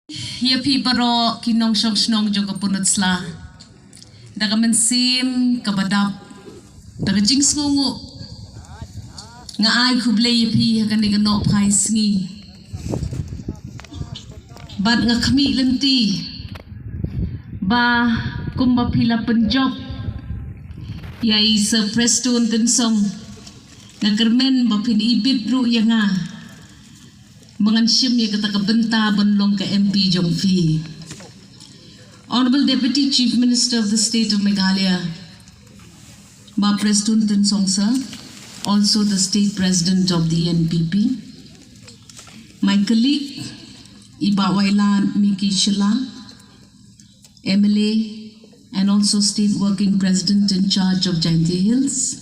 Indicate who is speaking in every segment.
Speaker 1: Yapi baro kinong snong jong kapunot sla. Daga mensim kabadap. Daga jing sngungu. Nga ay kuble yapi hagan diga no pai sngi. Bat nga kami lenti. Ba kumba pila penjob. Yai sa prestun tensong. Nga kermen ba pin ibit ru yang nga. Mengansyam ya kata kebenta benlong ke MP Jong Phi. Honorable Deputy Chief Minister of the State of Meghalaya, Ba Prestun Tensong Sir, also the State President of the NPP, my colleague Iba Wailan Miki Shila, MLA and also State Working President in charge of Jaintia Hills,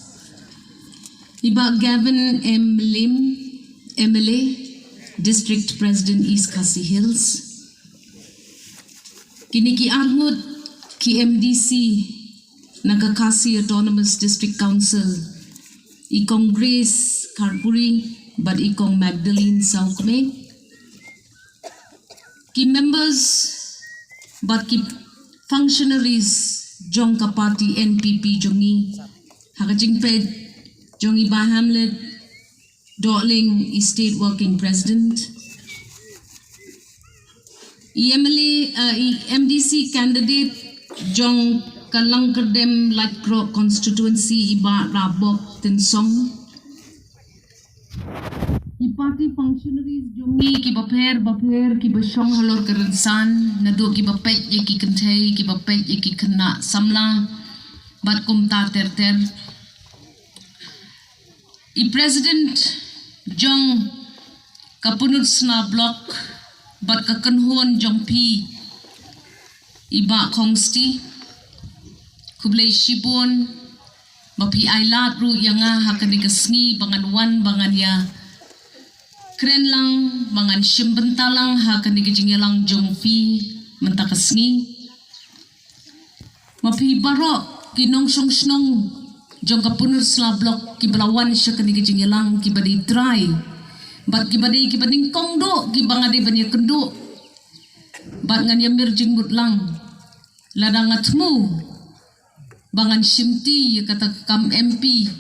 Speaker 1: Iba Gavin M. Lim, MLA, District President East Khasi Hills. Kini ki arngut ki MDC Naga Khasi Autonomous District Council ikong Grace Karpuri but ikong Magdalene Saukme. Ki members but ki functionaries jong ka party NPP jongi hakajing ped jongi ba Hamlet Dorling State Working President, MDC candidate Jong Kalangkerdem Lightcroft constituency Iba Rabok Tensong. Ki party functionaries Jongi ki baper ki basyong halor kerensan nado ki bapet ye ki kentay ki bapet ye ki kena samla bat kumta ter I President Jong kapunut sna block bat kakenhuan Jong Phi Iba Kongsti kublay shibon mapi ailat ru yang hakan dikasngi bangan wan bangan ya keren lang bangan shimbentalang hakan dikajingyalang Jong Phi mentakasngi mapi barok kinong snong Jong kapunur sla blok ki balawan siya kani kajingyalang ki badi try bat ki bading kongdo ki bangade banya kendo bat ngan yamir jinggut lang ladangatmu bangan shimti ya kata kam MP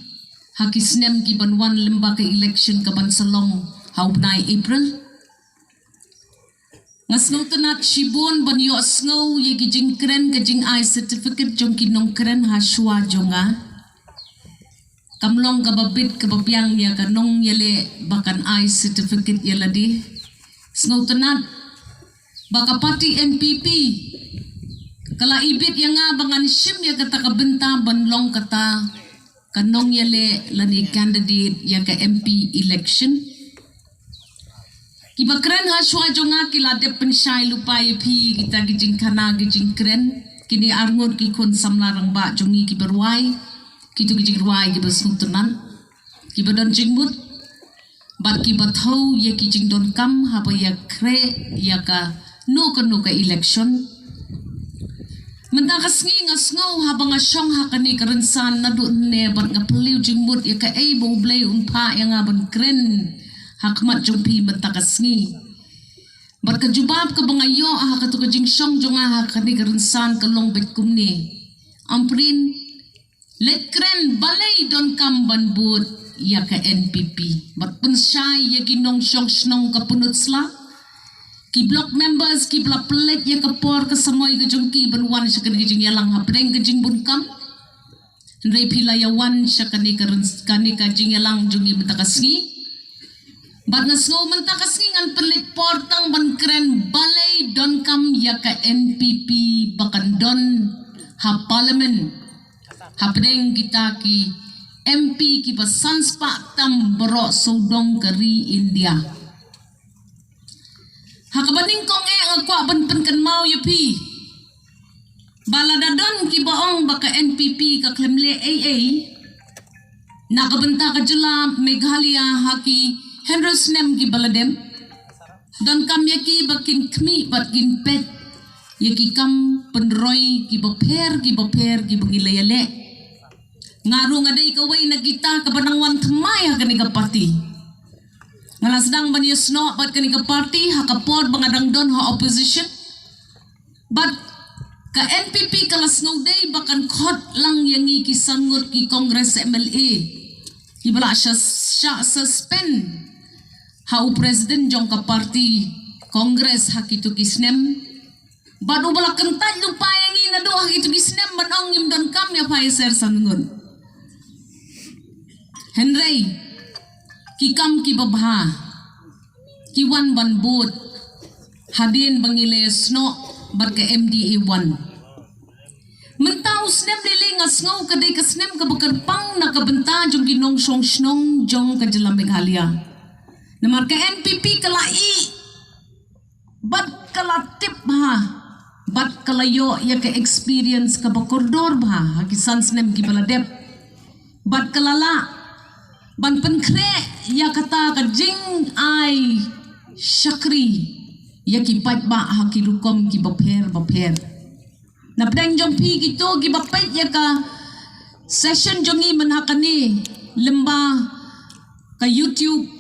Speaker 1: hakisnem ki banwan lembaga election kaban salong haubnai April ngasnau tenat shibon banyo asngau ye ki jingkren ka jing I certificate jong kinong kren haswa jonga kamlong kababit kababyang ya kanong yale bakan I certificate yala di snow tenat baka party NPP kala ibit yang nga bangan sim ya kata kabenta banlong kata kanong yale lani candidate ya ka MP election kibakren haswa jonga kilade pensyai lupa pi kita gijing kana gijing kren kini arngot ki kon samlarang ba jongi ki berwai kitu gijing ruai ki basung tenan ki badan jingmut bat ki bathau ye ki jing don kam haba ya kre ya ka no ka election mentakasngi ngasngau haba ngasyong hakani karensan nadu ne bat ngapeliu jingmut ya ka ei bo blay umpa yang aban kren hakmat jumpi mentakasngi bat ka jubab ka bangayo hakatu ka jingsyong jonga hakani karensan kalong bet kumni amprin let kren balay don kamban bud ya ka NPP bat pun syai ya ginong syong snong kapunut sla ki block members ki bla pelet ya kapor ka samoy ka jongki banwan sya kani jing yalang hapreng ka jing bunkam ndrei pilayawan sya kani ka jing yalang jongi mentakasngi bat ngasngo mentakasngi ngan pelit portang ban kren balay don kam ya ka NPP bakan don ha parliament hapdeng kita ki MP ki pasans pak tam berok sodong keri India hakabaning kong ngakwa ban penken mau yapi baladadon ki baong baka NPP ka klemle AA nakabenta ka jela Meghalaya haki Henrosnem ki baladem dan kam yaki bakin kmi bakin pet yaki kam penroy ki baper ki bangilayale ngaru ngadai kawai na kita kabanangwan temaya kani kapati Ngalasdang ban yasno bat kani ka party hakapod bangadang don ha opposition. But ka NPP kalas day bakan khot lang yangi ki sangut ki Congress MLA. Ibala siya suspend hau president jong ka party Congress hakitu kisnem. But ubala kentaj lupa yangi na do hakitu kisnem banong im don kam ya paiser sangun. Henry ki kam ki babha ki wan ban bud hadin bangile sno bat ka MDA 1 mentau snem liling asngau kadai ka snem ka bekerpang na kabenta jong ginong song snong jong ka jelam Meghalaya namar ka NPP kalai bat kala tip ha bat kalayo ya ka experience ka bakordor ba hakisan snem ki baladep bat kalala ban penkre ya kata ka jing ai syakri ya ki pat ba hakirukom ki bapher na pedang jong pi gitu ki bapet ya ka session jongi manhakani lemba ka YouTube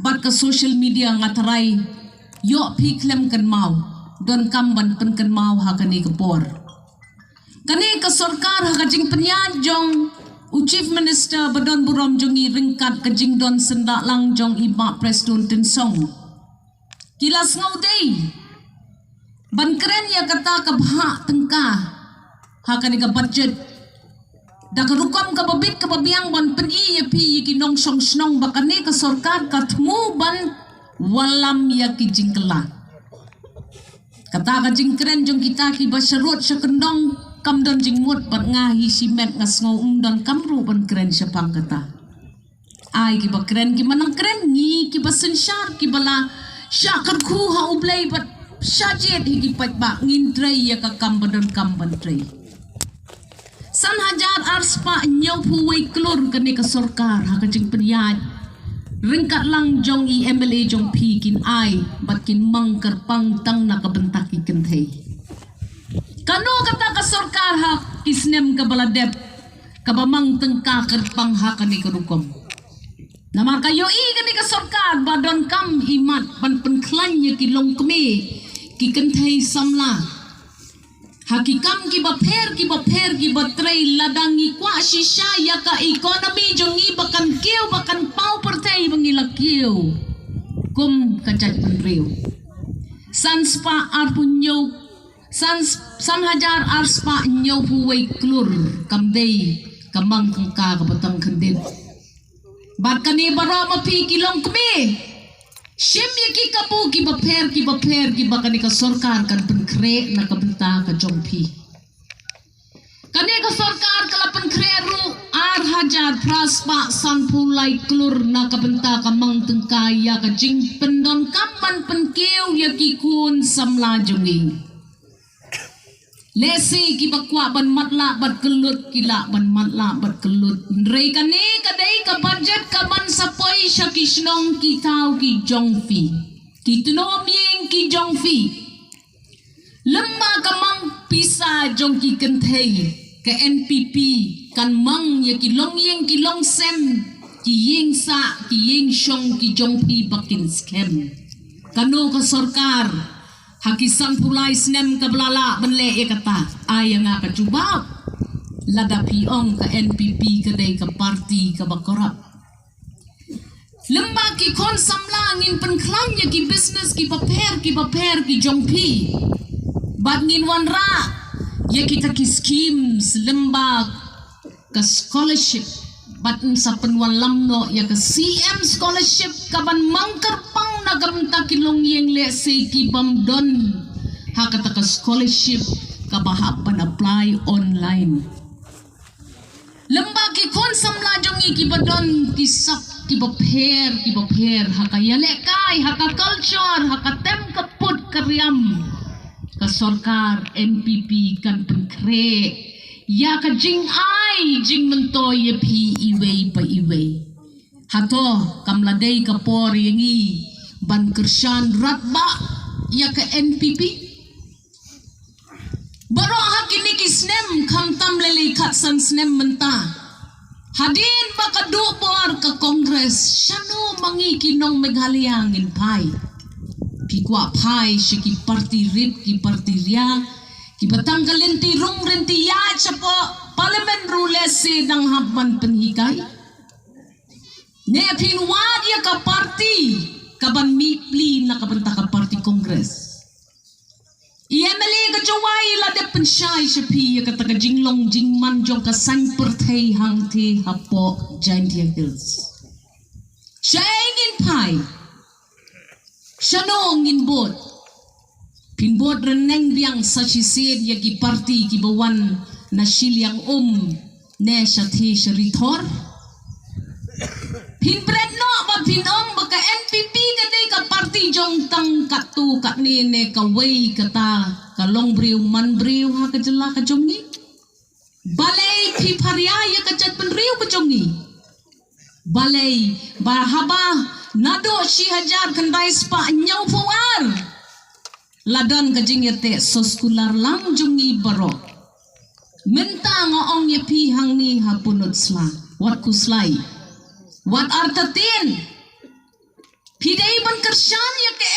Speaker 1: bat ka social media ngatarai yo pi klem kan mau don kam ban pen kan mau hakani ka por kani ka sarkar hakajing penyajong Chief Minister Badon Burom jongi ringkat ke jingdon sendak lang jong iba preston tensong. Kilas ngau day. Ban keren ya kata ke bahak tengkah. Hakan ka budget. Da kerukam ka babit ka babiang ban peni ya pi ki nong song snong bakane ka sarkar katmu ban walam ya ki jingkela. Kata ka jing keren jong kita ki basyarut sa kendong kam don jingmut bat ngahi simet ngas ngau don kamru ban keren syapang kata ai ki ba keren ki manang keren ni ki ba sensyar ki bala syakar khu ha ublai bat syajet hi pat ba ngin trai ya ka kam ban kam ban trai san hajar arspa nyau puwai klur kani ka sarkar ha ka jing penyat ringkat lang jong i MLA jong pi kin ai bat kin mangkar pang tang na ka bentak ki kenthei kanu kata ka sarkar ha kisnem ka baladep ka bamang tengka kerpang ha kani kerukom nama kayo i kani ka sarkar badon kam imat ban penklan ye ki long keme ki kenthei samla hakikam ki bapher ki batrai ladangi kwa shisha ya ka economy jongi bakan keu bakan pau pertai bangila keu kum kajat penreu sanspa arpunyo san hajar arspa nyau puwai klur kamdei kamang kengka kabatang kendin bat kani baro mapi kilong kemi shim yaki kapu ki bapher ki bakani ka sarkar kan penkre na kabenta ka jongpi kani ka sarkar kala penkre ru ar hajar praspa san pulai klur na kabenta kamang tengka ya ka jing pendon kapan penkeu yaki kun samla jongi lesi ki bakwa ban matla bat kelut kila ban matla bat kelut rei kani kadai ka budget ka ban sapoi syakisnong ki tau ki jongfi ki tunom yeng ki jongfi lemma kamang pisa jong ki kenthei ke NPP kan mang ya ki long yeng ki long sem ki yeng sa ki yeng shong ki jongfi bakin scam kanu ka sarkar hakisan pulai snem ka belala benle e kata ayang nga ka jubab lada piong ka NPP kadai ka party ka bakorap lemba ki kon samlangin penklang ya ki business ki bapher ki jongpi bat ngin wanra ya kita ki schemes lemba ka scholarship bat sa penwan lamno ya ka CM scholarship ka ban mangkar nagamta kilong yeng le se ki bamdon hakata ka scholarship kabahapan apply online lemba ki kon samla jongi ki badon ki sak ki bapher hakayale kai haka culture haka tem kaput karyam ka sarkar NPP kan penkre ya ka jing ai jing mento ye pi iwei pa iwei hato kamladei ka por yengi ban kershan ratba ya ke NPP baro hakini ki snem kam tam lele khat san snem menta Hadin makadubor ka Kongres, syano mangi kinong meghaliangin pai. Pikwa pai siya ki parti rip, ki parti ria, ki batanggalin ti rung renti ya siya po, parliament rulesi ng habman penhikay. Ne pinwad ya ka parti, kaban mipli na kabanta ka parti Kongres. IMLA ka jawai la de pensyai siya ka taga jinglong jingman jong ka san pertay hang ti hapo Giant Hills. Siya pai. Siya noong inbot. Pinbot reneng biang sa sisid yagi parti kibawan na silyang ne siya ti siya ritor. Pinbred no mapinom baka NPP kaday ka parti jong tang katu kat ni ne kaway kata kalong briw man briw ha kajala ka jong ni. Balay piparyaya ka jat penriw ka jong ni. Balay bahaba nado si hajar kandai spa nyau fawar ladan kajing yate soskular lang jungi baro menta ngoong ye pi hang ni hapunot sla wat kuslai wat artatin pidai ban kersan ya ke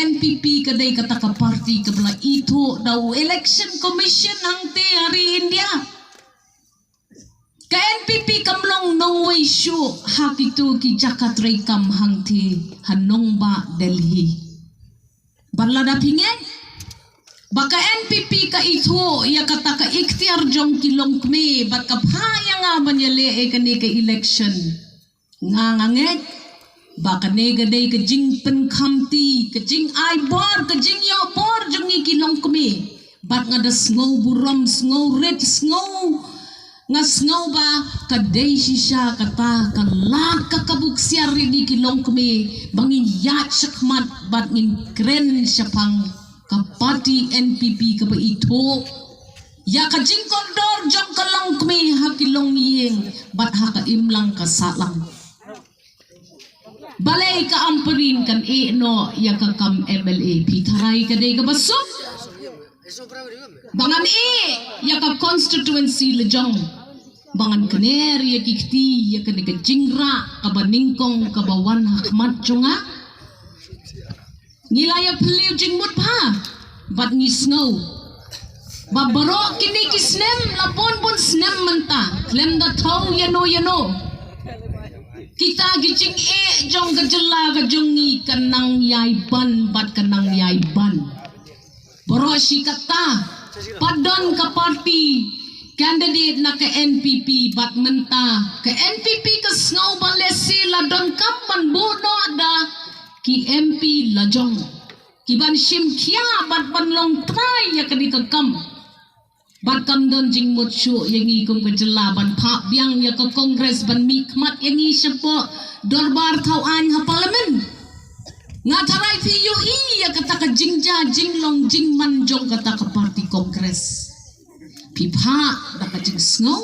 Speaker 1: NPP kadai kata ka parti kabla itu daw election commission hang te hari India. Ka NPP kamlong nong way shu hakitu ki jakatray kam hangti hanong ba Delhi. Barlada pingen baka NPP ka ito ya kata ka ikhtiar jong kilong kme bat ka phaya nga banyale e kani ka election nga nganget baka negaday ka jing penkamti ka jing aibor ka jing yopor jong kilong kme bat nga da snow buram snow red snow ngas ngaw ba kaday siya kata kalat kakabuksiar rini kilong kami bangin yat syakmat bat ngin kren siya pang kapati NPP kaba ito ya kajing kondor jong kalong kami hakilong ying bat hakaimlang kasalang balay ka amperin kan no ya kakam MLA pitaray kaday kabasok bangan ya ka constituency lejong bangan kener ya kikti ya kene ka jingra kabaningkong kabawan hakmat chunga ngilaya peliu jingmut pa bat ngisngaw babaro kini kisnem lapon pun snem menta klem da tau yano kita gijing jong gajela gajongi kanang yaiban bat kanang yaiban baro sikata padon ka parti candidate na ka NPP bat menta ka NPP ka sngaw balesi ladon kapan bono ada ki MP lajong ki ban sim kia bat banlong try ya kadi kam bat kam don jing mut shu yang ikum ka jela ban pa biang ya ka Kongres ban mikmat yang i sepo dorbar tau an ha parlimen ngatarai PUI ya kata ka jingja jinglong jingman jong kata ka parti Kongres pipa dapat jing sngaw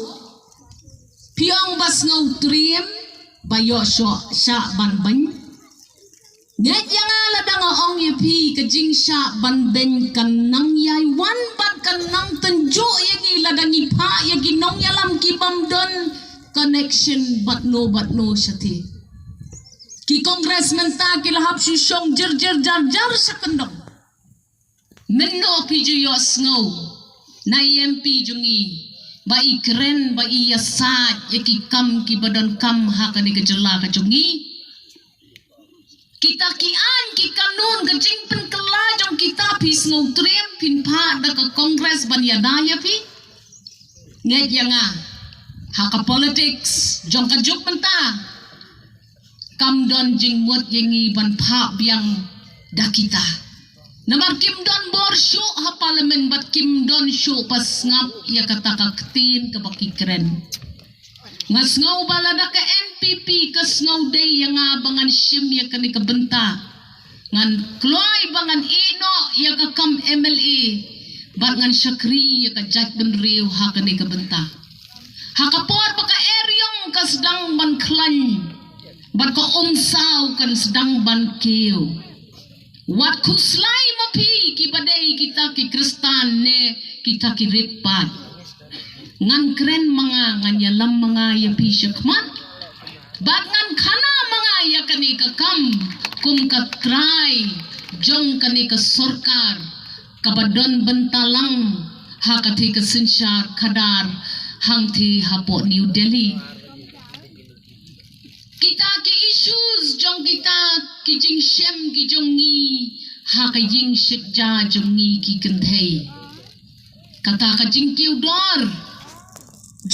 Speaker 1: piang bas ngaw triem bayo sya ban ban net yang ala danga ong yepi ka jing sya ban ben kanang yai wan bat kanang tenjo yang ila dangi pa ya ginong yalam ki bamdon connection but no syati ki Kongres menta ki lahap syusyong jar sa kendong menno pi yo sngaw na MP jungi ba ikren ba iyasat yaki kam ki badan kam hakani kejela ka jungi kita kian ki kanun gajing pen kelajong kita pis ngautrem pin pa da ka Kongres ban yadaya pi nget yanga haka politics jong ka juk menta kam don jing mut yengi ban pa biang da kita namar kim don bor syu ha parlimen bat kim don syu pas ngap ya kata kaktin ka baki keren ngas ngau balada ka NPP ka ngau day yang abangan sim ya kani ka benta ngan kloy bangan ino ya ka kam MLA bat ngan syakri ya ka jat ben riu ha kani ka benta ha ka por baka eryong ka sedang ban klan bat ko umsaw kan sedang ban keo wat kuslai mapi ki badai kita ki Kristan ne kita ki ripat ngan kren mga ngan yalam mga ya pishakmat bat ngan kana mga ya kani ka kam kum ka try jong kani ka sorkar kabadon bentalang hakati ka sinshar khadar hangthi hapo New Delhi kita ki issues jong kita ki jing shem ki jongi ha ka jing shitja jongi ki kanthei kata ka jing kiu dor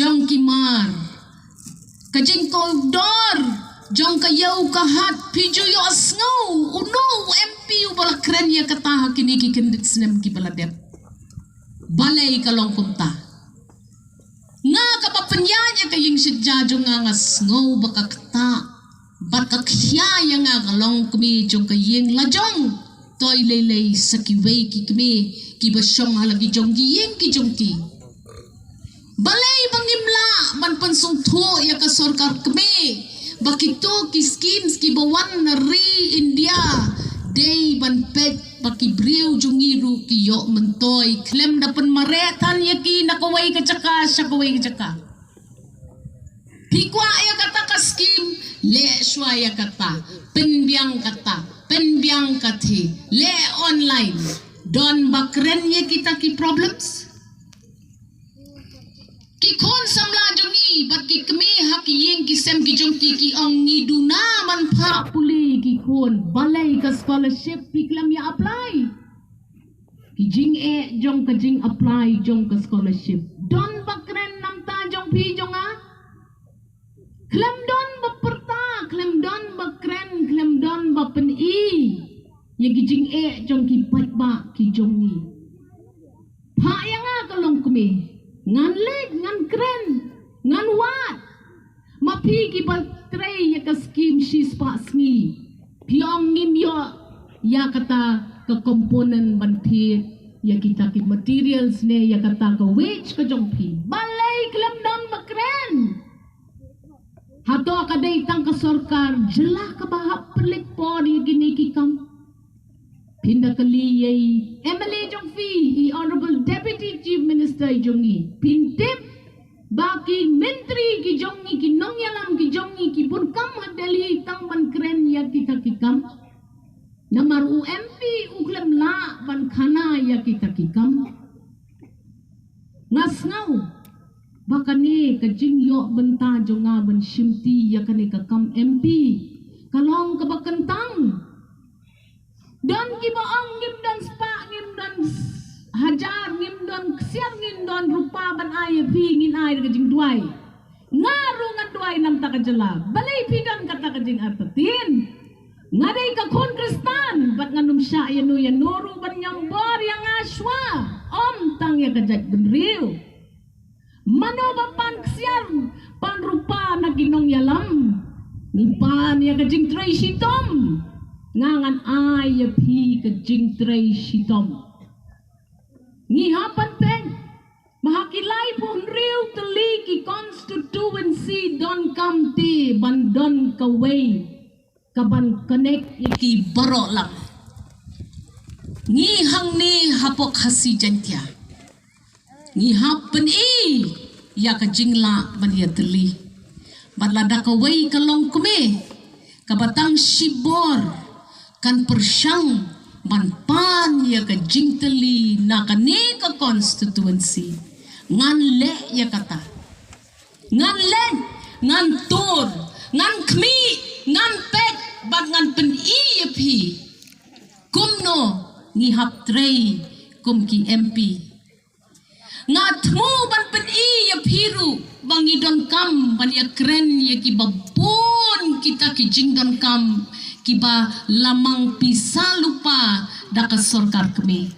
Speaker 1: jong ki mar ka jing ko dor jong ka yau ka hat piju yo asngau uno MP ubala kren ya kata ha kini ki kendit snem ki bala dep balai ka long kumta nga kapapanyanya kayong sidya jong nga ngasngaw baka kata baka kya yang nga kalong kami jong kayeng lajong toy lelay sa kiway ki kami kibasyong halagi jong giyeng ki jong ki balay bang nimla man pansong to ya kasorkar kami bakito ki schemes ki bawan na ri India day ban pet baki briw jungiru ki yo mentoy klem dapan maretan yaki nakaway ka tsaka siya kaway ka tsaka pikwa ya kata ka skim le shwa ya kata penbiang kati le online don bakren ya kita ki problems ki kon samla jongi bat ki kemi haki yeng ki sem ki jong ki ong ni duna man pha puli ki kon balai ka scholarship ki klam ya apply ki jing jong ka jing apply jong ka scholarship don bakren nam ta jong phi jong a klam don baperta klam don bakren klam don bapen i ya ki jing jong ki pat ba ki jong ni pha yang a kalong kemi ngan leg ngan kren ngan wat mapi ki baltray ya ka scheme shis pa sngi piong ngim yo ya kata ka component banthi ya kita ki materials ne ya kata ka wage ka jongpi balay klam don makren hato ka day tang ka sorkar jela ka bahap pelik por ya gini ki kam Pindakali yay MLA Jongfi, Honorable Deputy Chief Minister Jongi, Pintip baki menteri ki jongi ki nongyalam ki jongi ki pun kam hadali tang ban kren ya kita kikam namar UMP uklem la ban khana ya kita kikam ngasngau bakane ka jing yo benta jonga ban shimti ya kane ka kam MP kalong ka bakantang dan kibaang ngim dan spa ngim dan hajar ngim dan siar ngim dan rupa ban ay pi ngin ay kajing duai ngaru ngan duai nam takajala balay pidan kata kajing artatin ngaday ka kongrestan bat nganum sya yanu yanuru ban nyambor yang aswa om tang ya kajak benriu manobapan siar pan rupa na ginong yalam nipan ya kajing tray sitom ngangan ay pi ka jing tray shitom ngihapan pen mahakilay pun real tali ki constituency don kamti bandon kaway kaban connect ki baro lang ngihang ni hapok hasi jantia ngihapan ya ka jingla ban ya tali balada kaway kalong kume kabatang shibor kan persyang manpan ya ka jingtali na kani ka constituency ngan le ya kata ngan len ngan tur ngan kmi ngan pet bag ngan pen iya pi kumno ngihap trey kum ki MP ngatmu ban pen iya piru bangi don kam ban ya kren ya ki babon kita ki jing don kam kiba lamang pisa lupa daka sorkar kami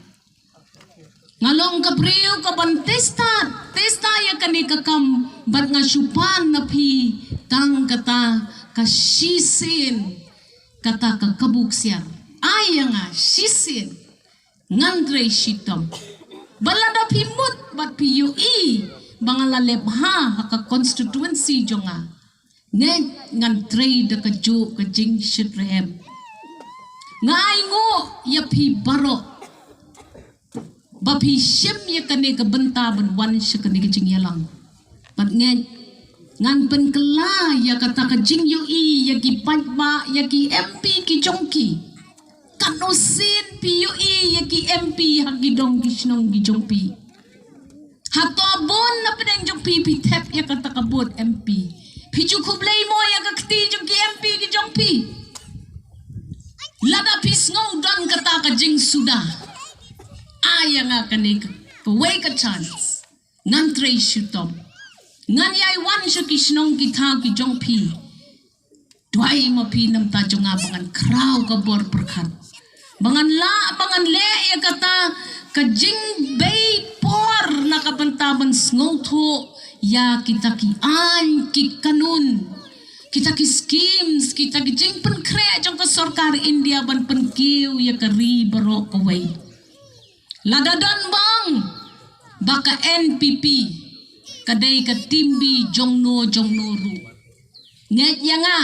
Speaker 1: ngalong ka priyo ka ban testa ya kani kakam bat nga syupan na pi tang kata ka shisin kata ka kabuksyan ay nga shisin ngandre shitom balada pimut bat piyo bangalalep ha ka constituency jonga ne ngan trade ka jo ka jing shit rehem ngai ngo ya pi baro ba pi shim ya kane ka benta ban wan shi kane ka jing yalang bat ngan pen kela ya kata ka jing yu i ya ki pai ba ya ki MP ki jongki kanosin pi yu i ya ki MP ha ki dong ki snong ki jongpi hato bon na pedeng jongpi pi tap ya kata ka bot MP pi ju kublai mo ya ka kti jong ki MP ki jongpi lada pi snong don kata ka jing sudah aya nga kanik wake a chance ngan trei shutom ngan yai wan shu ki snong ki thau ki jongpi dwai ma pi nam ta jonga bangan kraw ka bor perkhat bangan le ya kata ka jing bei por na ka bantaban snotho ya kita ki an ki kanun kita ki schemes kita ki jing pen kre jong ka sarkar India ban pen kiu ya ka ri barok away ladadon bang baka NPP kadai ka timbi jongno ru nget yanga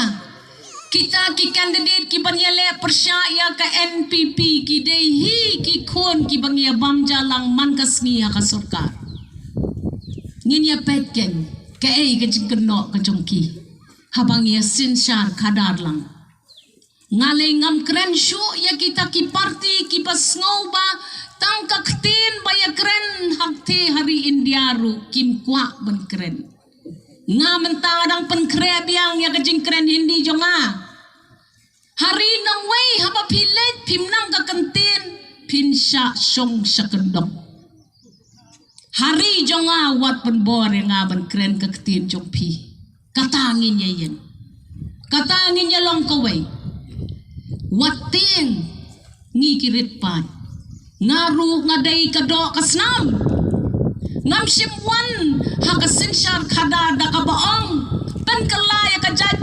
Speaker 1: kita ki candidate ki banyale persyaya ka NPP ki dehi ki khon ki bangya bamjalang man kasngi ka sarkar ngin ya petken ka ei ka jingno ka jongki habang ya sinshar khadar lang ngale ngam kren shu ya kita ki party ki pasngau ba tang ka ktin ba ya kren hakti hari India ru kim kwa ban kren nga mentadang pen kre biang ya ka jing kren hindi jonga hari nang wei haba pilet pimnam ka kantin pinsha song sakendok hari jonga wat pen bor nga ban kren ka ktin jongpi katangin ya yen katangin ya long kawai wating ngi kirit pan ngaru ngadai kadok kasnam ngam simwan hakasin syar khada da kabaong pen kalaya kajat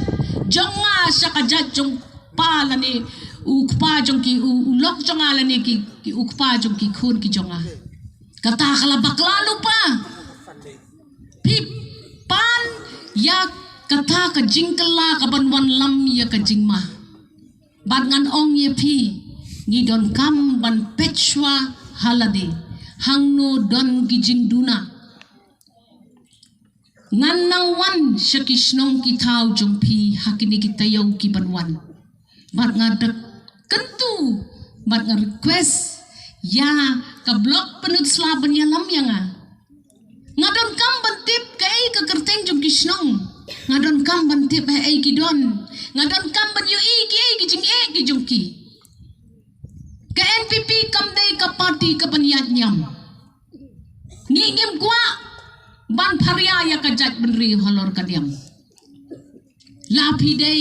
Speaker 1: jonga sya kajat jong palani ukpa jong ki ulok jonga lani ki ukpa jong ki khun ki jonga kata kalabak lalu pa pip pan ya kata ka jingkela ka banwan lam ya ka jingma bat ngan ong ye pi ni don kam ban pechwa halade hangno don gijing duna ngan nang wan shakishnong ki thau jong pi hakini kita yaw ki banwan bat ngadak kentu bat nga request ya ka blok penut slaban ya lam ya nga don kam ban tip kay ka kerteng jong kishnong nga don kam ban tip ay ki don nga don kam ban yu i ki ay gijing ki jong ki ka NPP kam day ka party ka banyat nyam ngingim kwa ban pharyaya ka jat benri halor kanyam lapi day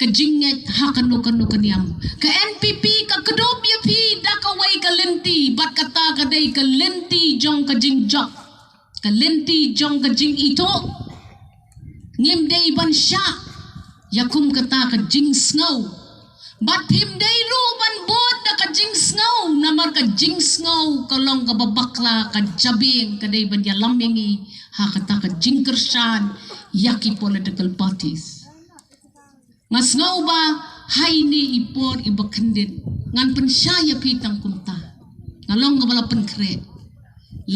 Speaker 1: ka jinget hakanu kanu kanyam ka NPP ka kedop ya pi da ka wai ka lenti bat kata ka day ka lenti jong ka jingjak ka lenti jong ka jing ito ngim day ban sya yakum kata ka jing snow bat him day ru ban bot da ka jing snow namar ka jing snow kalong ka babakla ka jabing ka day ban yalam yangi ha kata ka jing kersan yaki political parties mas snow ba hay ni ipor ibakendin ngan pensyaya pitang kumta ngalong ka bala penkre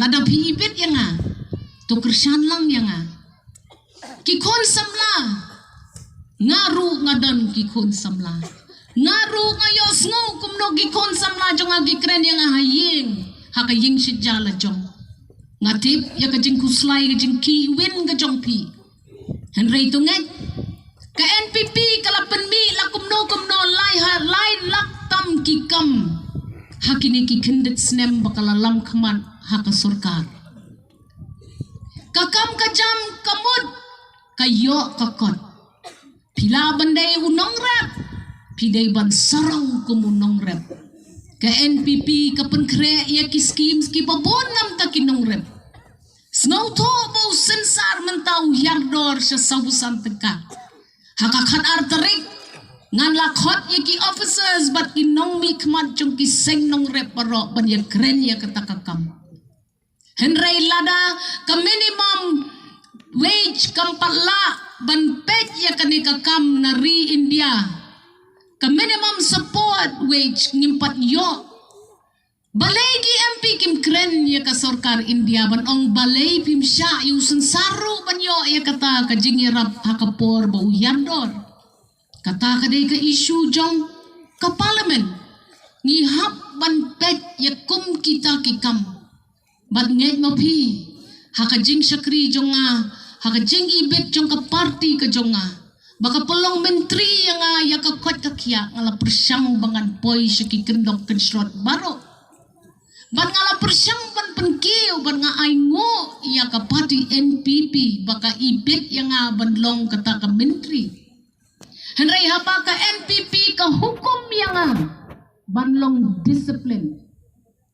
Speaker 1: lada pi ibit yanga to kersan lang yanga kikon samla ngaru ngadan kikon samla ngaru ngayos ngo kumno gikon samla jong agi kren yang haying hakaying sijala jong ngatip ya kajing kuslai kajing ki win ka jong pi henry tunget ka NPP kalapan mi la kumno lai lak tam ki kam hakini ki kendet snem bakalalam kaman haka surkar kakam kajam kamut kayo kakot pila bandai unong rap pidai ban sarang kumunong rep ka NPP ka penkre ya ki schemes ki babonam ta kinong rep snow to bo sensar mentau yardor sa sabusan teka hakakat arterik ngan lakhot ya ki officers bat kinong mi kmat jong ki seng nong rep paro ban ya kren ya katakakam henry lada ka minimum wage kampala ban pet ya kanika kam na ri India ka minimum support wage ngimpat yo balay ki MP kim kren ya ka sorkar India ban ong balay pimsya yung sensaru banyo ya kata ka jingirap hakapor bau yardor kata ka day ka issue jong ka parliament ngihap ban pet ya kum kita kikam bat nget mapi hakajing syakri jonga hakajing ibet jong ka party ka jonga baka pelong menteri yang ya ka kwat ka kya ngala persyang bangan poi syaki kendok kensrot baro ban ngala persyang ban penkiu ban nga aingo ya ka party NPP baka ibet yang ban long kata ka menteri henry hapa ka NPP ka hukum yang ban long disiplin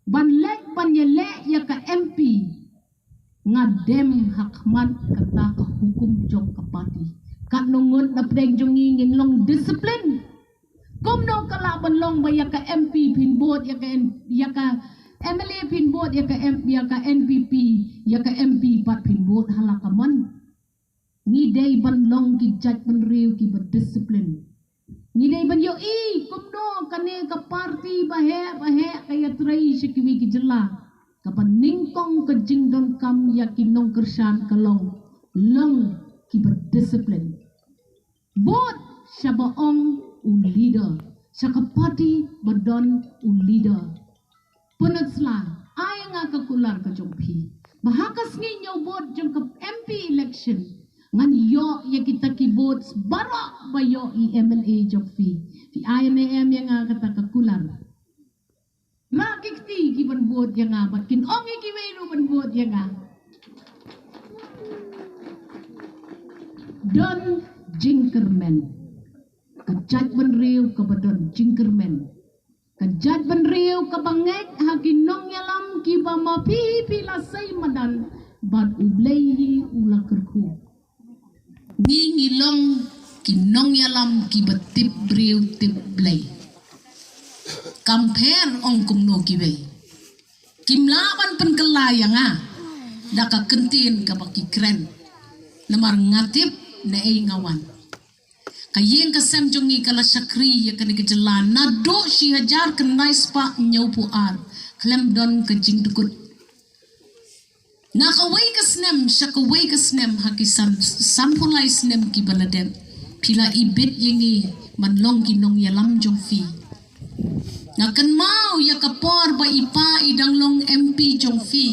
Speaker 1: ban lek ban yele ya ka MP ngadem hakmat kata ka hukum jong ka party kat nungut na preng jong ingin long disiplin kum no kala ban long ba ya ka MP pinbot ya ka MLA pinbot ya ka NPP ya ka MP pat pinbot halakaman ni day ban long ki judge ban rew ki ba disiplin ni day ban yo kum no kane ka party bahe kaya trai sikiwi ki jela kapan ningkong ka jingdon kam ya ki nong kersan kalong long ki ba disiplin bot siya ong leader siya ka party badon leader punatsla ay nga kakular ka jompi mahakas ninyo bot jong ka MP election ngan yo ya kita ki votes bara bayo i MLA jompi fi IMAM yang nga kata kakular makikti ki ban bot yang nga bat kin ong ki wenu ban bot yang nga don Jinkerman kajat ban riu ka badon Jinkerman kajat ban riu ka banget haginong yalam ki ba mapipi lasay madan bad ublehi ulakerku ngingilong kinong yalam ki batip riu tip blay kamper ong kumno ki bay kimlaban penkelayang daka kentin ka baki kren namar ngatip na ay ngawan kayeng kasem jongi kala syakri ya kani kejelan nado si hajar kenai spa nyau puar klem don ke jing dukut nakaway kasnem syakaway kasnem hakisan sampulai snem ki baladem pila ibit yengi manlong kinong yalam jongfi ngakan mau ya kapor ba ipa idang long MP jongfi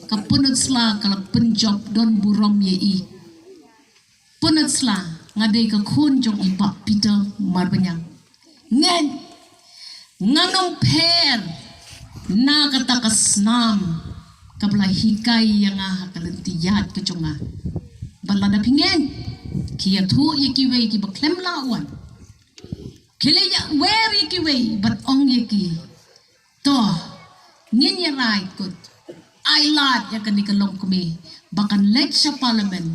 Speaker 1: kapunot sla kala penjob don burom yei punat sla ngadai ka khun jong ipa Peter marbanyang ngen nganong per na kata kasnam kabla hikay yang hakalentiyat ka jonga balada pingen kiya thu yikiwe ki baklem lawan kile ya wer yikiwe bat ong yiki to ngin ya rai kut ailat ya kan dikalong kumi bakan lek sa parliament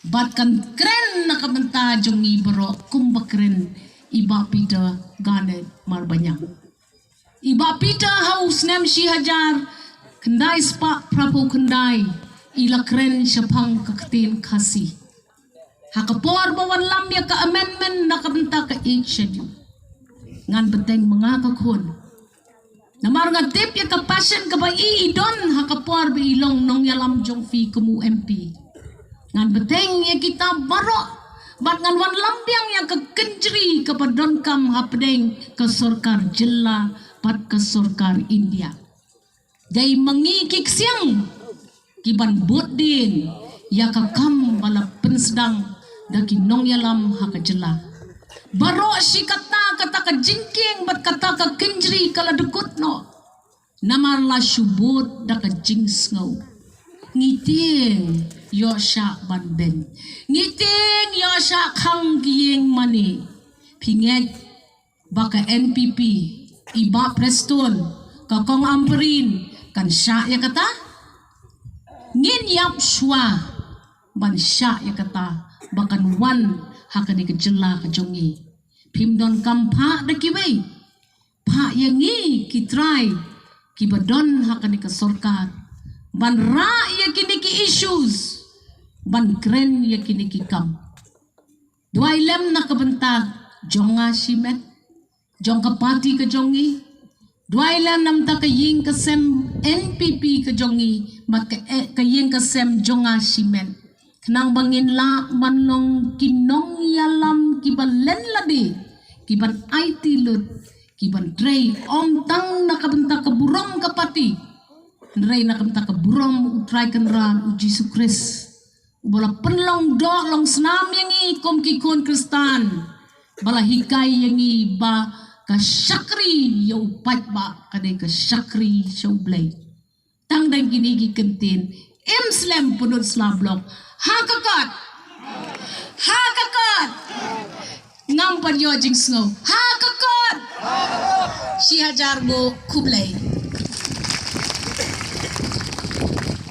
Speaker 1: batkan keren nakabenta jong ibaro kumbakren iba Peter Garnet marbanyang iba Peter house nem si hajar kendai spa prapo kendai ila keren syapang kaktin kasi hakapor bawan lam ya ka amendment nakabenta ka 8 schedule ngan beteng mga kakun namar nga tip ya ka passion ka ba idon hakapor ba ilong nong yalam jong fi kumu MP ngan beteng ya kita baro bat ngan wan lampiang ya ke kenjri kepadon kam hapdeng ke sorkar jela pat ke sorkar India jai mengikik siang kiban budin ya ka kam bala pensdang daki nong yalam haka jela baro si kata ka jingking bat kata ka kenjri kala dukut no namar la syubut da ka jings ngau ngiting yo sha ban ben ngiting yo sha khang gieng mani pinget baka NPP iba Preston kakong amperin kan sya ya kata ngin yap shwa ban sya ya kata bakan wan hakani kejela kejongi pimdon kampa dakiwei pa yangi kitrai kibadon hakani ke sorkar ban ra ya kini ki issues ban kren ya kini ki kam dua ilem na kabentak jonga simet jong ka party ke jongi Dwailan nam ta kaying kasem NPP ka jongi mat kaying kasem jonga simen. Kenang bangin la manlong kinong yalam kibalen labi kiban IT lut kiban drei om tang nakabenta keburong kapati drei nakabenta keburong utrai kenran uji sukris bola penlong dok long senam yangi kom kikon kristan bala hikai yangi ba ka syakri yau pat ba kadai ka syakri show blay tang dan gini gi kentin slam punut slablok hakakot ngam par yo jing snow hakakot si hajar go kublay